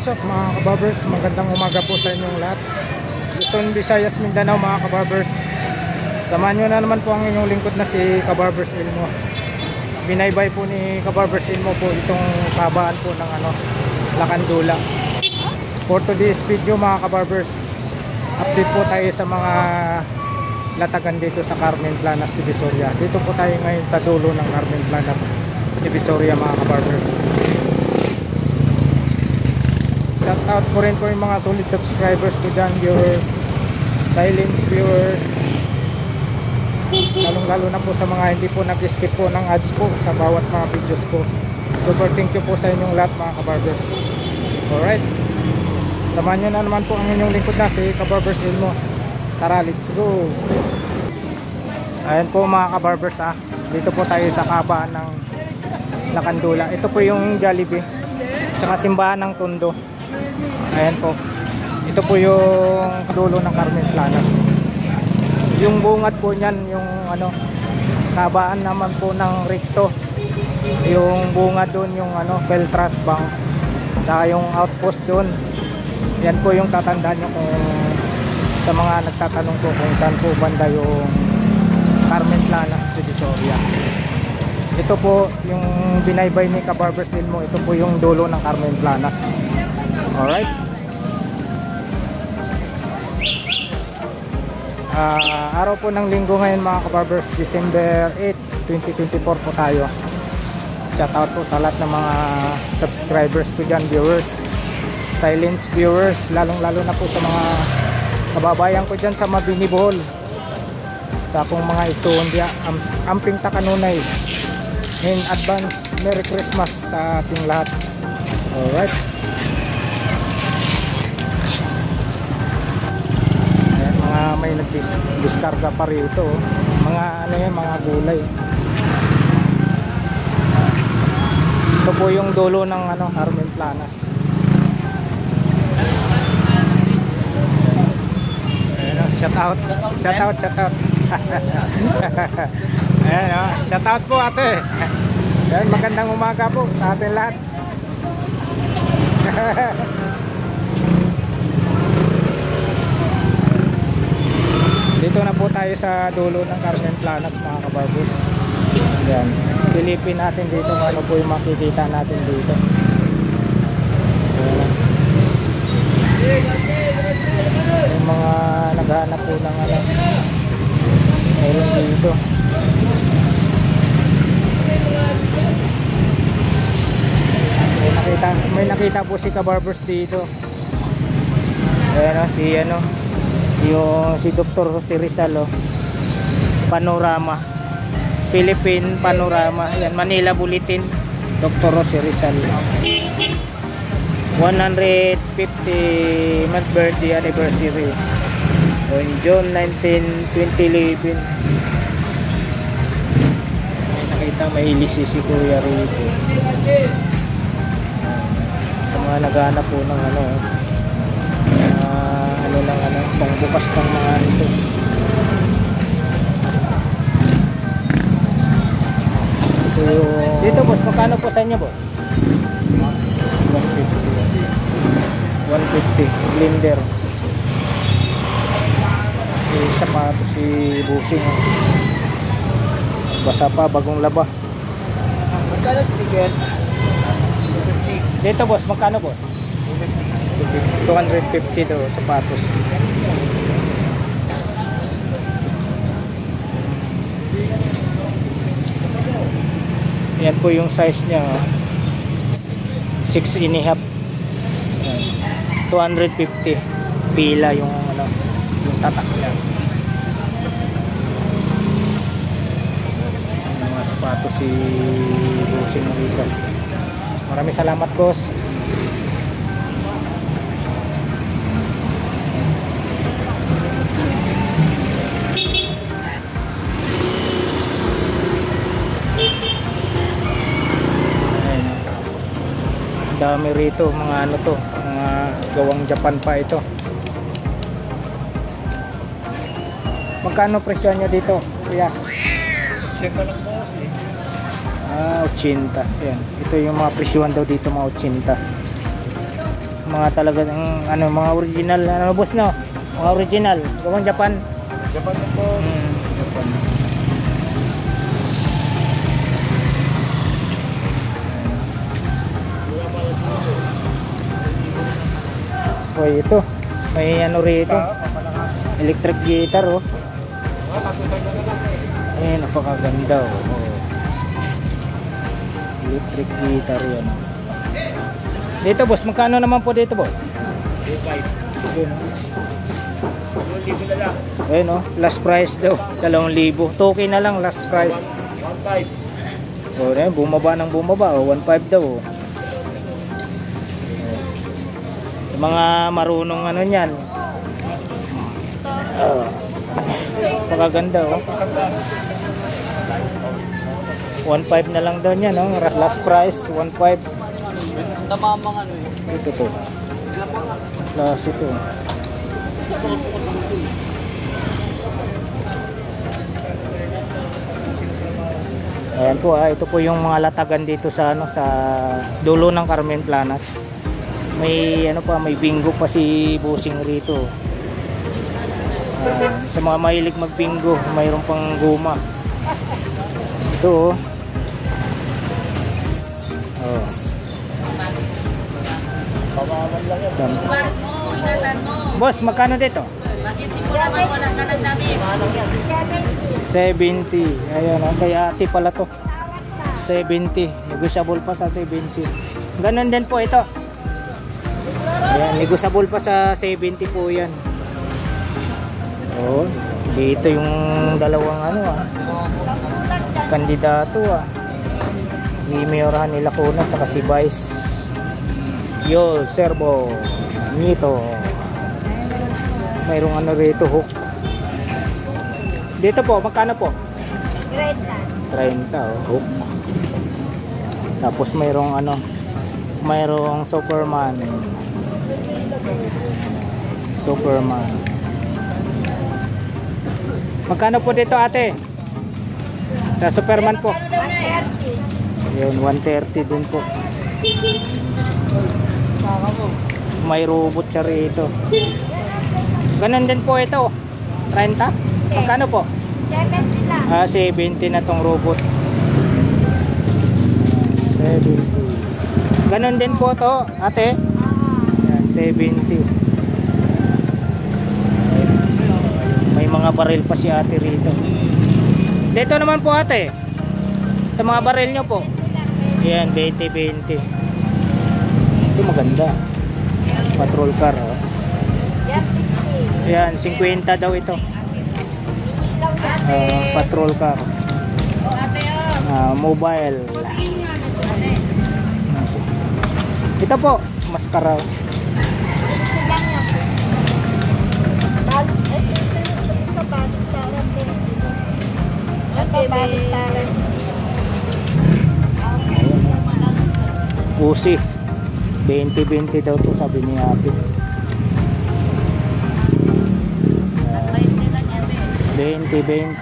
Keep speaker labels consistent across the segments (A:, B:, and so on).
A: What's up mga kabarbers, magandang umaga po sa inyong lahat. Luzon, Visayas, Mindanao mga kabarbers. Samahan nyo na naman po ang inyong lingkod na si Kabarbers Ilmo. Binaybay po ni Kabarbers Ilmo po itong kabaan po ng Lakandula. For today's video mga kabarbers, update po tayo sa mga latagan dito sa Carmen Planas, Divisoria. Dito po tayo ngayon sa dulo ng Carmen Planas, Divisoria mga kabarbers. Shout out po rin po yung mga solid subscribers ko dyan, viewers, silence viewers, lalong-lalo na po sa mga hindi po nag-skip po ng ads po sa bawat mga videos ko. Super thank you po sa inyong lahat mga kabarbers. Alright, samahan nyo na naman po ang inyong lingkod na si Kabarbers Ilmo. Tara, let's go. Ayan po mga kabarbers dito po tayo sa kabaan ng Lakandula. Ito po yung Jollibee tsaka simbahan ng Tondo. Ayan po, ito po yung dulo ng Carmen Planas. Yung bungad po niyan, yung kabaan naman po ng Recto. Yung bungad doon, yung Beltras Bank, tsaka yung outpost doon. Yan po yung tatandaan nyo kung sa mga nagtatanong po kung saan po banda yung Carmen Planas, Divisoria. Ito po yung binaybay ni Kabarbers Ilmo. Ito po yung dulo ng Carmen Planas. Alright, araw po ng linggo ngayon mga kabarbers, December 8, 2024 po tayo. Shout out po sa lahat ng mga subscribers ko dyan, viewers, silence viewers, lalong lalo na po sa mga kababayan ko dyan sa Mabini, Bohol, sa pong mga Igsoondia, amping takanunay. In advance, Merry Christmas sa ating lahat. Alright, may nagdiskarga pa rito mga mga gulay. Ito po yung dulo ng Carmen Planas. Shout out ayan, shout out po ate. Ayan, magandang umaga po sa atin lahat. Dito na po tayo sa dulo ng Carmen Planas mga kabarbers. Ayan, silipin natin dito ano po yung makikita natin dito. Yung mga naghahanap po ng meron dito. May nakita po si Kabarbers dito. Ayan si Dr. si Rizal, Panorama, Philippine Panorama. Yan, Manila Bulletin, Dr. si Rizal. 150 month birthday anniversary on June 19, 2011. May nakita mahilis si Kuya Rico. Sa mga naghahanap po ng pangbukas ng mga ito. Dito boss, magkano po sa inyo boss? 150 blender. Isa pa ito si Busing, basa pa, bagong laba. Magkano sticker? Dito boss, magkano boss? 250 to sapatos. Yan po yung size niya, 6.5. 250 pila yung yung tatak niya. Mga sapatos si Busing dito. Maraming salamat boss. Dami rito mga mga gawang Japan pa ito. Magkano presyo niya dito, kuya? Check ko lang po. 80. Ayan. Ito yung mga presyuhan daw dito, mga 80. Mga talaga ano, mga original ano boss no? Mga original, gawang Japan.
B: Japan din po.
A: Japan. Hoy, ito. May ano rito. Electric guitar oh. Eh, napakaganda oh. Electric guitar yan. Dito boss, magkano naman po dito boss?
B: 2,500 na lang.
A: Ayun oh, last price daw 2,000. 2K na lang last price.
B: 1,500.
A: Oh, eh, bumaba ng bumaba oh, 1,500 daw oh. Yung mga marunong ano niyan. Napakaganda oh. 1,500 na lang daw niya no, last price 1,500.
B: Tamamang ano eh.
A: Ito to. Klase ito. Ayan po ito po yung mga latagan dito sa ano sa dulo ng Carmen Planas. May ano pa, may bingo pa si Busing rito. Sa mga mahilig magbingo, mayroon pang guma. Ito oh. Oh. Boss, magkano dito?
C: Magsisimula man wala ka ng dami.
A: 70. Ayan, kay ate pala to. 70. Negotiable pa sa 70. Ganon din po ito. Ayan, negotiable pa sa 70 po yan. Oh, dito yung dalawang ano kandidato si Mayor Hani Lacuna at si Vice Yol Serbo Nito. Mayroong ano rito hook. Dito po, magkano po? 30 oh, hook. Tapos mayroong ano, mayroong Superman. Magkano po dito ate? Sa Superman po? 130. Yun, 130 din po. May robot siya rito. Ganon din po ito. 30? Magkano po?
C: 70 lang.
A: 70 na tong robot. 70. Ganon din po to, ate. Yan, 70. May mga baril pa si ate rito. Dito naman po ate. Sa mga baril nyo po. Yan, 20-20. Ito maganda. Patrol car oh. Yan, 50 daw ito. Patrol car. Mobile. Ito po, maskara. Uzi 20-20 daw to sabi ni ate. 20-20.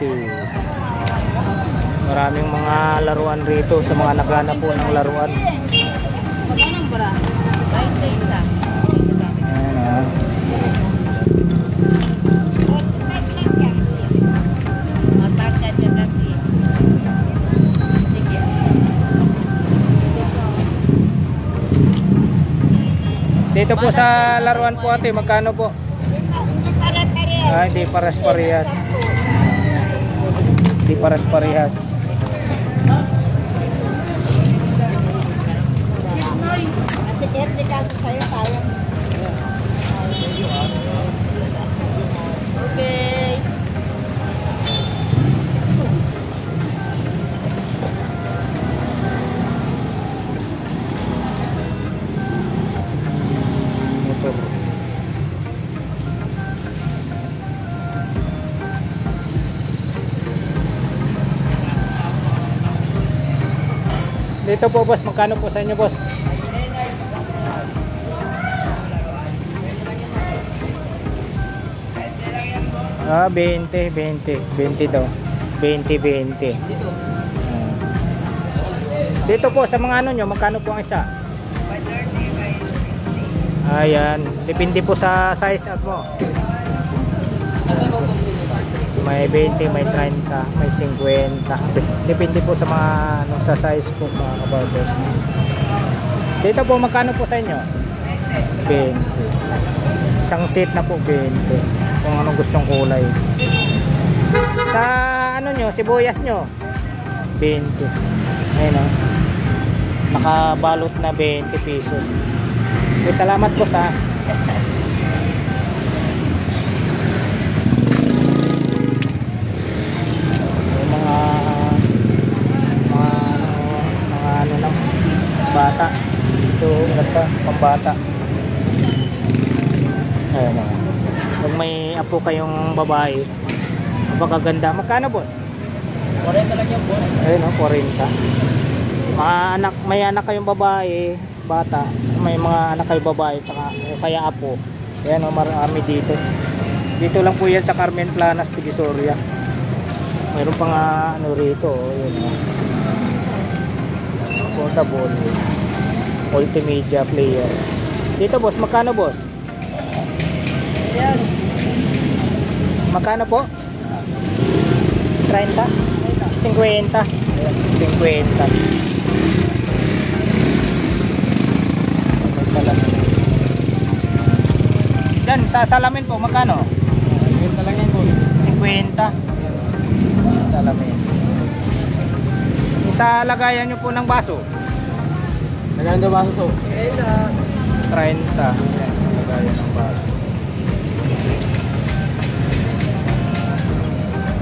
A: Maraming mga laruan rito sa mga naghanap po ng laruan.
C: Magkano bra? 20 lang.
A: Ayan Dito po sa laruan po ate, magkano po? Hindi pares-parehas. Hindi pares-parehas.
C: Kasi hindi kasi sa'yo tayo. Okay.
A: Dito po boss, magkano po sa inyo boss? Ah, 20 daw. 20. Dito po sa mga ano nyo, magkano po ang isa? Ayan, depende po sa size at mo. May 20, may 30, may 50. Depende po sa mga ano, sa size po mga kabarbers. Dito po magkano po sa inyo? 20. Isang set na po 20. Kung anong gustong kulay. Sa ano nyo, sibuyas nyo 20. Ayun o. Nakabalot na 20 pesos. Okay, salamat po sa mga ano ng bata. Ito ganda, pambata. Ayan o. Kung may apo kayong babae, napakaganda. Magkano boss?
B: 40 lang yan, boss.
A: Ayun o, 40. May anak kayong babae, bata, may mga anak kayong babae, tsaka kaya apo. Ayan o, marami dito. Dito lang po yan sa Carmen Planas, Divisoria. Mayroon pa nga ano rito, yun o. Portable multimedia player. Dito boss, magkano boss?
C: Yan.
A: Magkano po? 30? 50? 50. May salamin. Yan, sa salamin po, magkano?
B: 50 lang yan, boss.
A: 50. Salamin. Sa lagayan nyo po ng baso?
B: Naganda ba ito?
A: 30. Yan, lagayan ng baso.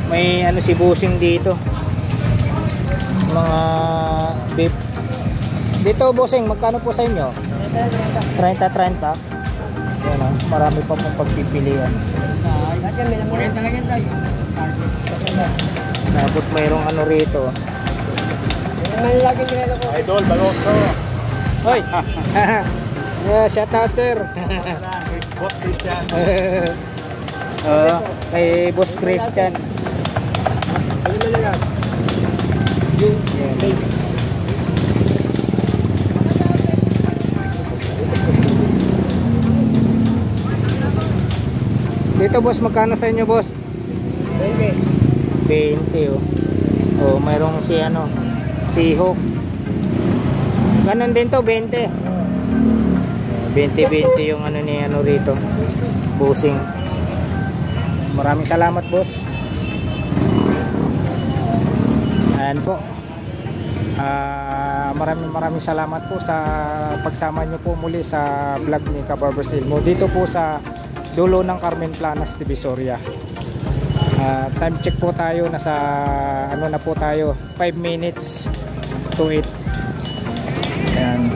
A: May ano si busing dito. Mga beef. Dito busing, magkano po sa inyo? 30. Yan o, marami pa pong pagpipilian.
B: 40 lang yan, tayo.
A: Tapos mayroong ano rito.
B: Idol, Baroso.
A: Hoy! Yeah, shout out sir.
B: Boss Christian.
A: Kay Boss Christian. Yan. Dito boss, magkano sa inyo boss? 20 oh. Oh, mayroong si ano, Seahawk. Ganon din to, 20. 20 yung ano ni ano rito. Busing. Maraming salamat boss. Ayan po. Maraming salamat po sa pagsama nyo po muli sa vlog ni Kabarbers Ilmo dito po sa dulo ng Carmen Planas, Divisoria. Time check po tayo, nasa ano na po tayo, 5 minutes to 8. Ayan.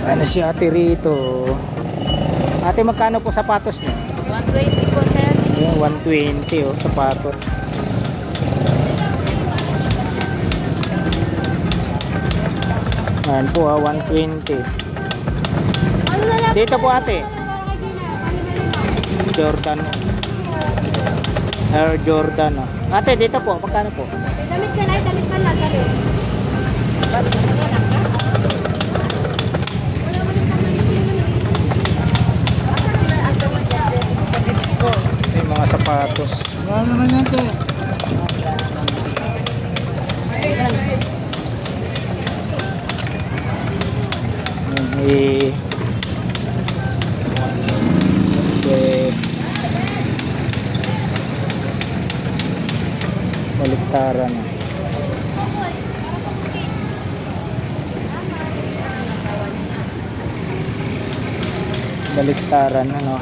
A: Ano si ate rito? Ate, magkano po sapatos niyo?
C: 120 po, sir.
A: Yung 120 oh, sapatos. Ayan po 120. Dito po ate. Jordan. Air Jordan oh. Ate, dito po, magkano po?
C: Damit ka na, damit pa lang.
A: Yung mga sapatos.
B: Ano na yan, te?
A: Baliktaran. Baliktaran ano?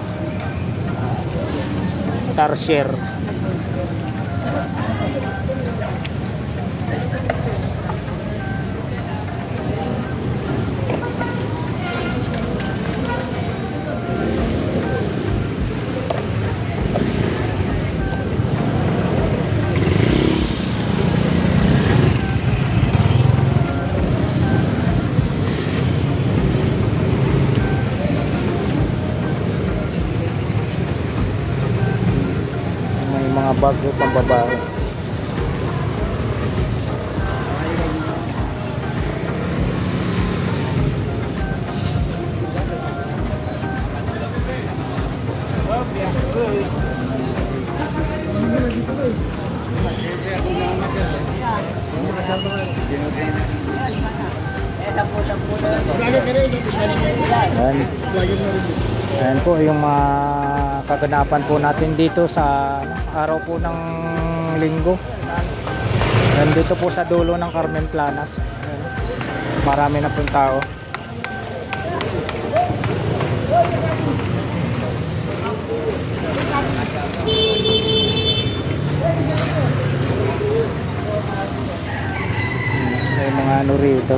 A: Tarsier. May mga bag pang babae. Ayan po yung mga kaganapan po natin dito sa araw po ng linggo. Nandito po sa dulo ng Carmen Planas. Ayan. Marami na pong tao. May mga ano rito.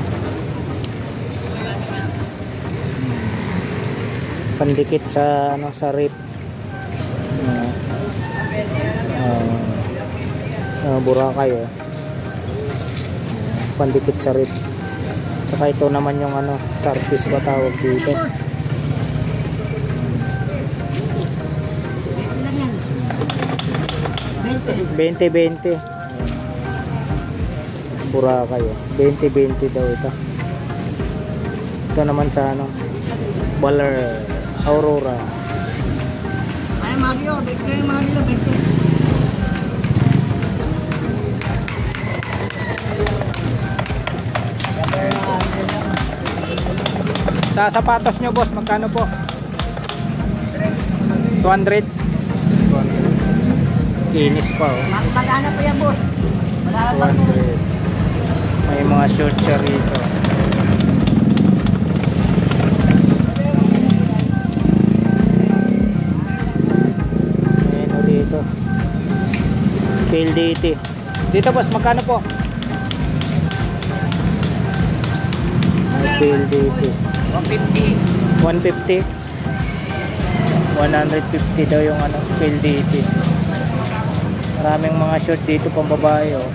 A: Pandikit sa ano sa rip. Boracay oh. Pandikit sa rip. Saka ito naman yung ano, tarpis ba tawag dito. 20-20. Boracay oh. 20-20 daw ito. Ito naman sa ano, Baler, Aurora.
B: Ay, Mario, bigay Mario, bigay.
A: Sa sapatos nyo boss, magkano po? 200. Kinis pa oh.
B: Magkano po yan, boss? Wala pa po.
A: 200. May mga short siya rito. Ayan o dito. PLDT. Dito boss, magkano po? PLDT
B: 150.
A: 150. 150 daw yung ano, PLDT. Maraming mga short dito pang babae oh.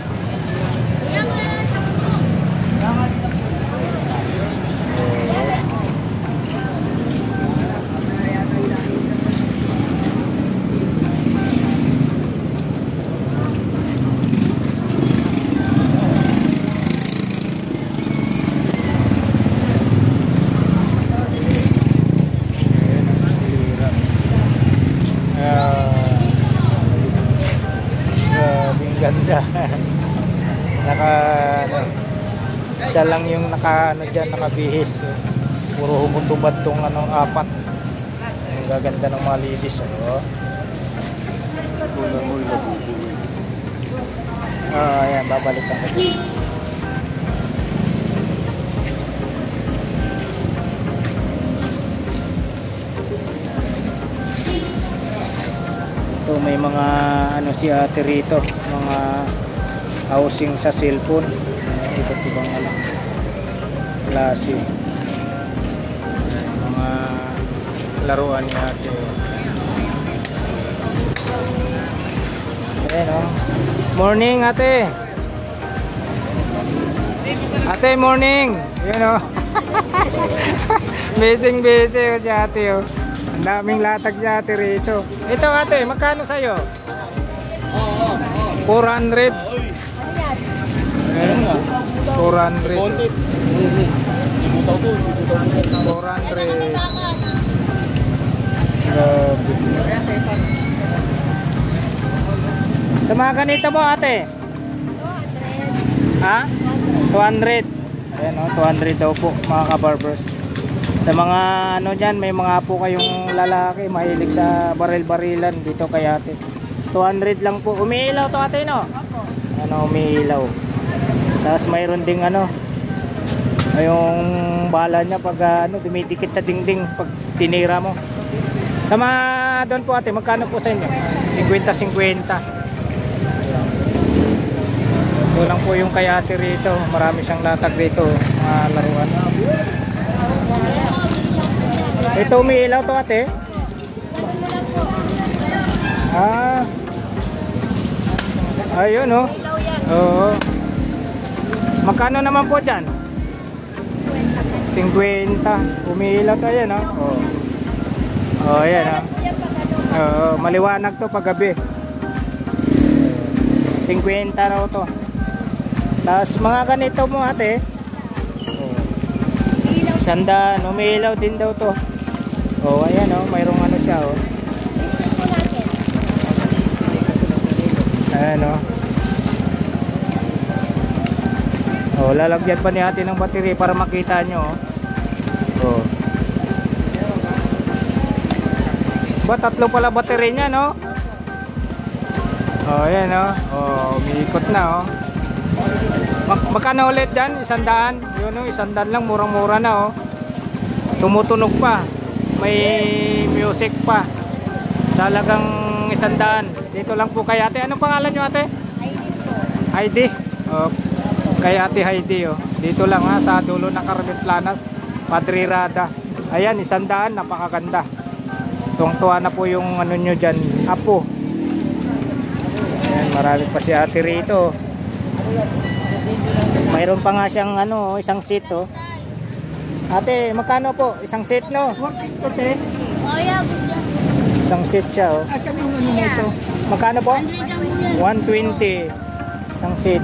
A: Ganda. Isa lang yung naka ano diyan, nakabihis. Puro humutubad tong ano, apat. Ang gaganda ng mga ladies oh. Ayan, babalikan ko. So may mga ano si ate rito, mga housing sa cellphone, iba't ibang ano, klase, mga laruan ni ate. Ayan o. Morning ate. Ate morning. Ayan o. Busy si ate o. Ang daming latag si ate rito. Ito ate, magkano sa'yo? 400. Ayan, 400. 400. Grabe. Sa mga ganito mo ate? 200. Ha? 200. Ayan o, 200 daw po mga kabarbers. Sa mga ano dyan, may mga po kayong lalaki mahilig sa baril-barilan dito kay ate. 200 lang po. Umiilaw to ate no? Ano, umiilaw. Tapos mayroon ding ano, yung bala niya pag ano, dumidikit sa dingding pag tinira mo. Sa mga doon po ate, magkano po sa inyo? 50-50. Ito lang po yung kay ate rito. Marami siyang latag rito, mga laruan. Ito umiilaw to ate? Ayun oh. Oo. Magkano naman po dyan? 50. Umiilaw to yan oh. Oh, ayan oh. Maliwanag to pag gabi. 50 raw to. Tapos mga ganito mo ate. Sandaan, umiilaw din daw to. Oh, ayan oh, mayroong ano siya oh. Ayan oh. Oh, lalagyan pa ni ate ng battery para makita nyo oh. Oh. Ba, tatlo pala battery niya no? Oh, ayan oh. Oh, umiikot na oh. Magkano ulit dyan? 100? Yun o, 100 lang, murang-mura na o. Tumutunog pa. May music pa. Talagang 100. Dito lang po kay ate. Anong pangalan nyo ate?
C: Heidi po.
A: Heidi? O, kay ate Heidi o. Dito lang ha, sa dulo ng Carmen Planas, Padre Rada. Ayan, 100, napakaganda. Tuwang-tuwa na po yung ano nyo dyan, apo. Ayan, marami pa si ate rito. Mayroon pa nga siyang ano, isang seat oh. Ate, magkano po? Isang seat no?
C: Oh, yeah, good job.
A: Isang seat siya oh.
B: Asan yung ano nito?
A: Magkano po?
C: 100 lang po yan.
A: 120. Isang seat.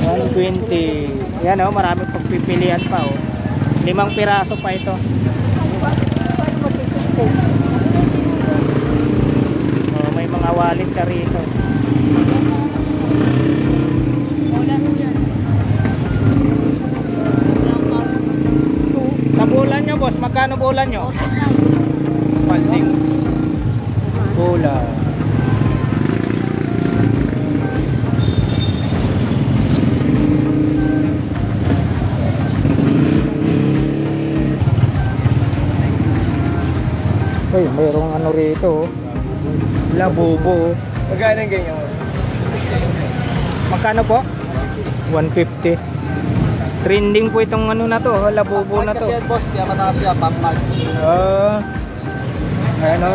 A: 120. Yan oh, marami pagpipilian pa oh. 5 piraso pa ito. Oh, may mga wallet siya rito.
C: Wala po yan.
A: Sa bulan nyo boss, magkano bulan nyo? Spalding. Bulan. Uy, mayroong ano rito oh. Labubo oh.
B: Magkano ganyan mo?
A: Magkano po? 150. Trending po itong ano na to, labubo na to.
B: Kasi yan boss, kaya matakas siya, pang-mag.
A: Ano,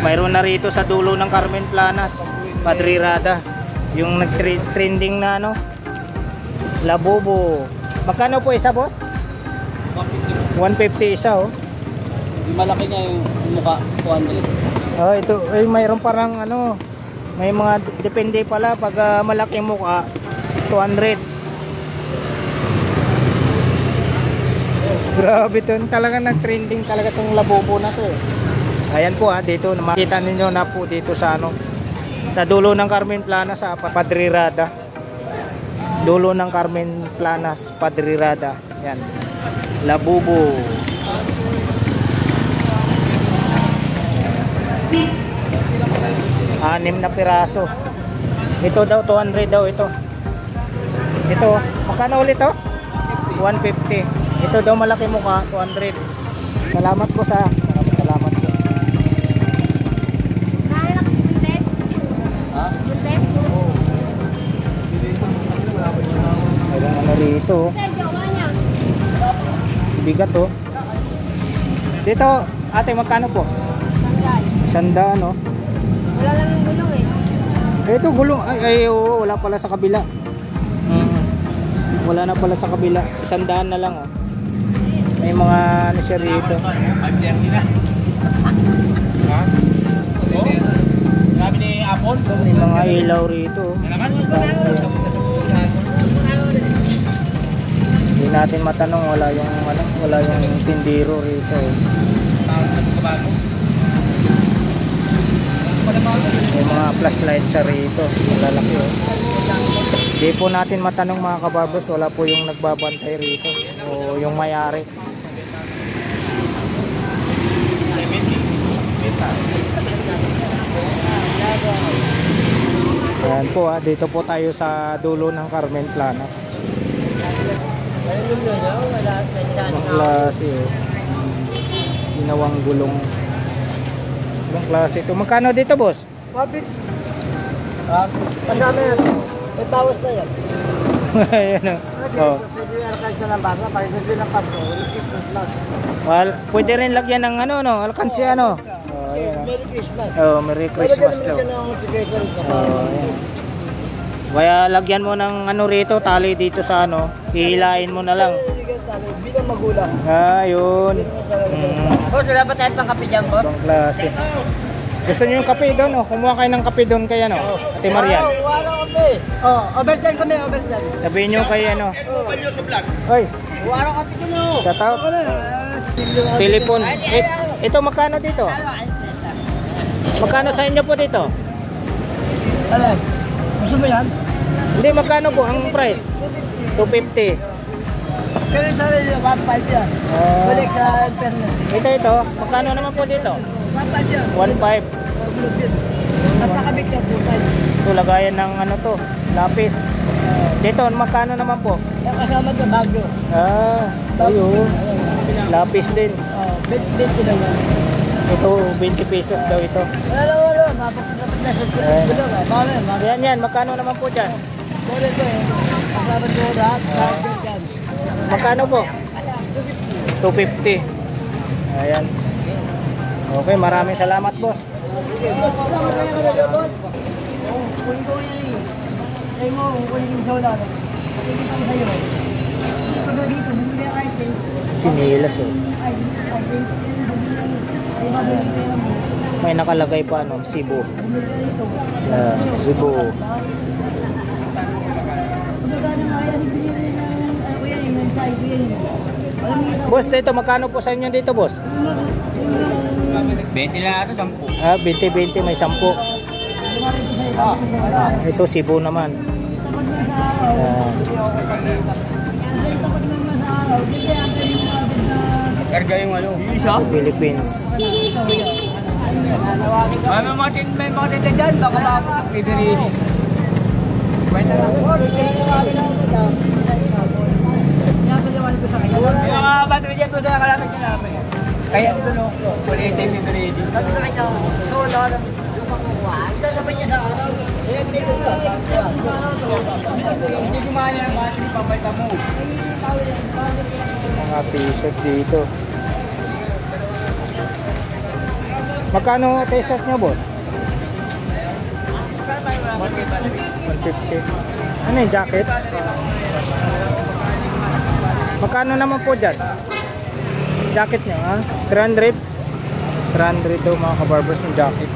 A: mayroon na rito sa dulo ng Carmen Planas, Padre Rada. Yung nag-trending na ano, labubo. Magkano po isa boss? 150 isa oh.
B: Yung malaki niya yung mukha, 200.
A: Oh, ito, mayroon parang ano, may mga depende pala pag malaking mukha, 200. Grabe to, talaga nag-trending talaga tong labubo na to eh. Ayan po dito makita ninyo na po dito sa ano, sa dulo ng Carmen Planas sa Padre Rada. Dulo ng Carmen Planas, Padre Rada. Yan. Labubo. Anim na piraso. Ito daw 200 daw ito. Ito, magkano ulit to? 150. Ito daw malaki mukha, 200. Salamat po sa salamat po.
C: Naalala ko si Buntes?
B: Ha?
C: Buntes?
A: Mayroong ano rito.
C: Sir, jowa niya.
A: Bigat oh. Dito, ate magkano po?
C: Sandal.
A: 100 no?
C: Wala lang yung gulong eh.
A: Ito gulong. Ay oo, wala pala sa kabila. Wala na pala sa kabila. 100 na lang oh. May mga ano siya rito.
B: Sabi ni Apon?
A: May mga ilaw rito. Hindi natin matanong, wala yung ano, wala yung tindero rito. May mga flashlight siya rito, malalaki oh. Hindi po natin matanong mga kabarbers, wala po yung nagbabantay rito o yung may-ari. Ayan po dito po tayo sa dulo ng Carmen Planas. Ibang klase oh. Ginawang gulong. Ibang klase ito. Magkano dito boss?
B: Wabit. Pagkano yan? May bawas na yan.
A: Ayan oh.
B: Pwede yan kayo sa lambasa, pagkano sila ng Pasko,
A: Well, pwede rin lagyan ng ano no, alkansya no. Oh, ayan.
B: Merry Christmas.
A: Oh, Merry Christmas daw. Oh, ayan. Kaya lagyan mo ng ano rito, tali dito sa ano, hihilain mo na lang.
B: Bilang magulang.
A: Ah, yun.
B: Boss, wala ba tayo pang kape dyan, boss?
A: Ibang klase. Gusto niyo yung kape doon? Oh, kumuha kayo ng kape doon kay ano? Ate Marian.
B: Wala kami. Oh, overtime kami, overtime.
A: Sabihin niyo kay ano? Oy,
B: Wala kasi kuno.
A: shout out. Telepon. Ito magkano dito? Magkano sa inyo po dito?
B: Alay. Gusto mo yan?
A: Hindi, magkano po ang price? 250.
B: Pero sa 1.5 yan. Balik sa internet.
A: Ito, magkano naman po dito?
B: 1.5 yan.
A: 1.5.
B: Natakabit ka 2.5.
A: Ito, lagayan ng ano to, lapis. Dito, magkano naman po?
B: Yung kasama ko, bagyo.
A: Ayun. Lapis din.
B: 20 lang yan.
A: Ito, 20 pesos daw ito.
B: Wala. Mapapagkapit na sa tulog.
A: Yan, magkano naman po dyan?
B: Muli ko eh. Kasama ko lahat. Bagyo dyan.
A: Magkano po? 250. Ayan. Okay, maraming salamat, boss.
B: Salamat kayo ka na jabot. Kunin ko yan eh. Sa'yo mo, kunin yung solar. Pakikita ko sa'yo. Ito ba dito, bumili ang item.
A: Sinilas oh.
B: Ay, item. Ay, babalik kayo mo.
A: May nakalagay pa ano, Cebu.
B: Bumili ka dito.
A: Cebu.
B: Magkano nga yan, binili ng, ano ko yan, yung mensahe ko yan. Alam mo yun,
A: Boss, dito magkano po sa inyo dito, boss?
B: 20 lang ito, 10.
A: 20-20 may 10. Ito Cebu naman.
B: Tapat mo sa araw. Kasi tapat mo sa araw, hindi ang tayo yung abot na...
D: Karga yung ano?
A: Ito Philippines.
D: Ano Martin, may mga tita dyan, baka ba pipirili? Kwenta lang. Yung mga battery dyan, doon na nakalatag niya namin. Kaya ito no, wala yung time pipirili.
B: Sabi sa kanya, solo ng kumakuha. Ito naman niya sa araw.
D: Hindi gumana ng battery, pabalta mo.
A: Mga t-shirt dito. Magkano t-shirt nyo, boss? 150. Ano yung jacket? Magkano naman po dyan? Jacket nyo, ha? 300? 300 daw mga kabarbers ng jacket.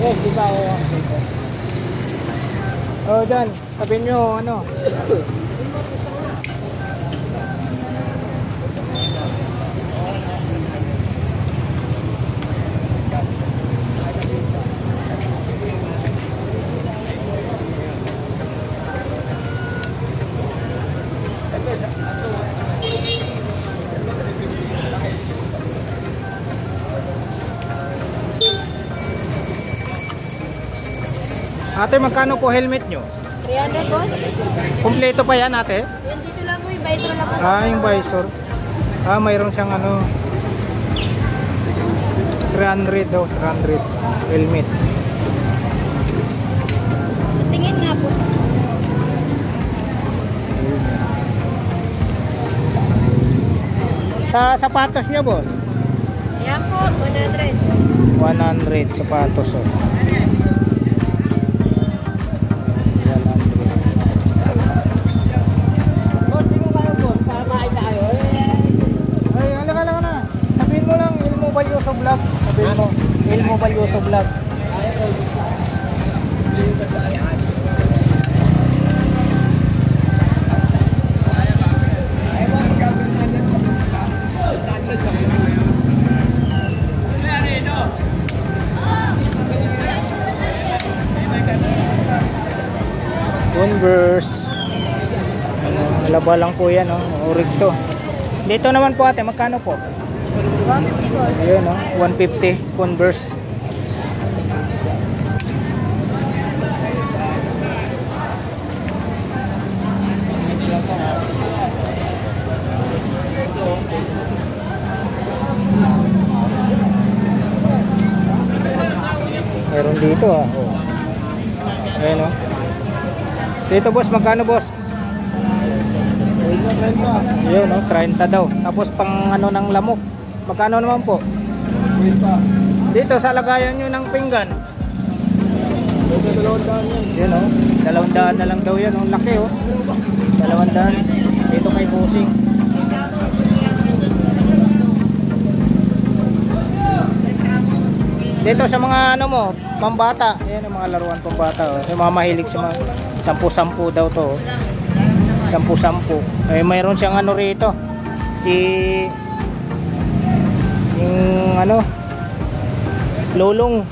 A: Yes, di ba? Oh, dyan. Sabihin nyo, ano? Ate, magkano po helmet nyo?
C: 300 boss?
A: Kompleto pa yan, ate?
C: Yan dito lang po, yung visor lang po.
A: Yung visor. Mayroon siyang ano 300 daw, 300 helmet.
C: Tingin nga po.
A: Sa sapatos niya, boss?
C: Yan po, 100.
A: 100 sapatos, oh. 100.
B: Boss, di mo kayo boss, para makita kayo.
A: Ay, halika na. Sabihin mo lang, Ilmo Balyoso Vlogs. Sabihin mo, Ilmo Balyoso Vlogs. Converse. Malaba lang po yan, oh. Urig to. Dito naman po, ate, magkano po?
C: 150 boss.
A: Ayun, oh. 150 Converse. Meron dito, ah. Oh. Ayun, oh. Dito, boss, magkano, boss? Ayun, oh, 30 daw. Tapos pang ano ng lamok. Magkano naman po? Dito sa lagayan nyo ng pinggan. Yun, oh. 200 na lang daw yan, oh. Laki, oh. 200. Dito kay Busing. Dito sa mga ano mo, pambata. Ayan yung mga laruan pambata. Oh. Yung mga mahilig sa mga 10-10 daw to. 10-10. Eh, mayroon siyang ano rito. Yung ano, lulong.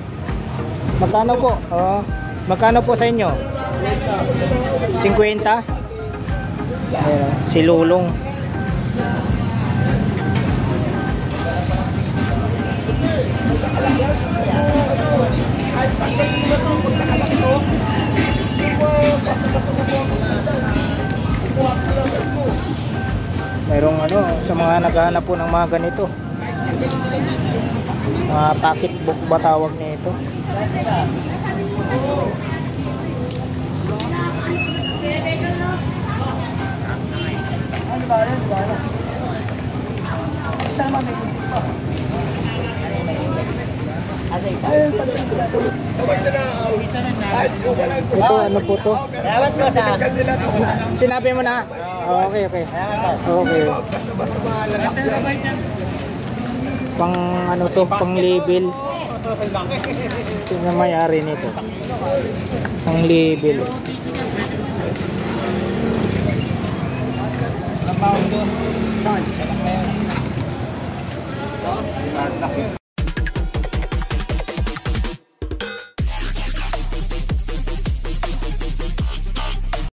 A: Magkano po? Oh, magkano po sa inyo? 50? Ayan, si lulong. Mayroong ano, sa mga naghahanap po ng mga ganito. Mga pocketbook ba tawag nito? Ito ano po to? Sinabi mo na? Okay, okay. Okay. Pang ano to, pang label. Ito na may-ari nito. Pang label.
D: Saan?